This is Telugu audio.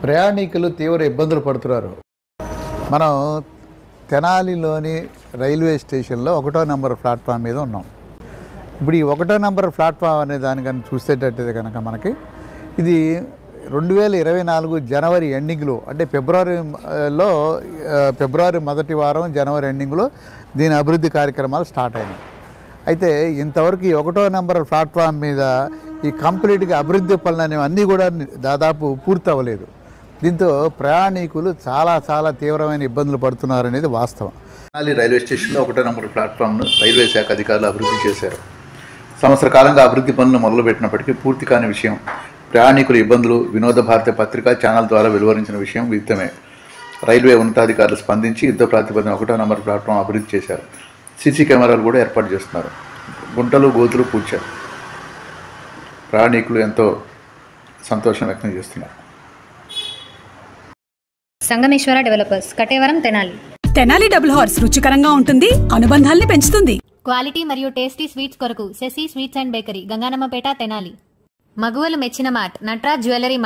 ప్రయాణికులు తీవ్ర ఇబ్బందులు పడుతున్నారు. మనం తెనాలిలోని రైల్వే స్టేషన్లో 1వ నెంబర్ ప్లాట్ఫామ్ మీద ఉన్నాం. ఇప్పుడు ఈ 1వ నెంబర్ ప్లాట్ఫామ్ అనే దానికని చూసేటట్టయితే కనుక మనకి ఇది 2024 జనవరి ఎండింగ్లో, అంటే ఫిబ్రవరి మొదటి వారం జనవరి ఎండింగ్లో దీని అభివృద్ధి కార్యక్రమాలు స్టార్ట్ అయినాయి. అయితే ఇంతవరకు ఈ 1వ నెంబర్ ప్లాట్ఫామ్ మీద ఈ కంప్లీట్గా అభివృద్ధి పనులు అనేవి అన్నీ కూడా దాదాపు పూర్తి అవ్వలేదు. దీంతో ప్రయాణికులు చాలా తీవ్రమైన ఇబ్బందులు పడుతున్నారనేది వాస్తవం. రైల్వే స్టేషన్లో 1వ నెంబర్ ప్లాట్ఫామ్ను రైల్వే శాఖ అధికారులు అభివృద్ధి చేశారు. సంవత్సర కాలంగా అభివృద్ధి పనులు మొదలుపెట్టినప్పటికీ పూర్తి కాని విషయం, ప్రయాణికుల ఇబ్బందులు వినోద భారతి పత్రికా ఛానల్ ద్వారా వెలువరించిన విషయం విదితమే. రైల్వే ఉన్నతాధికారులు స్పందించి యుద్ధ ప్రాతిపదికన 1వ నెంబర్ ప్లాట్ఫామ్ అభివృద్ధి చేశారు. సీసీ కెమెరాలు కూడా ఏర్పాటు చేస్తున్నారు. గుంటలు గోతులు పూడ్చారు. ప్రయాణికులు ఎంతో సంతోషం వ్యక్తం చేస్తున్నారు. Sangameshwara developers, Kattevaram, Tenali. Tenali Double Horse రుచికరంగా ఉంటుంది, అనుబంధాల్ని పెంచుతుంది. క్వాలిటీ మరియు టేస్టీ స్వీట్స్ కొరకు Sasi sweets and bakery, Gangammapeta, Tenali. మగువలు మెచ్చిన మార్ట్, నట్రాజ్ జ్యువెలరీ మార్ట్.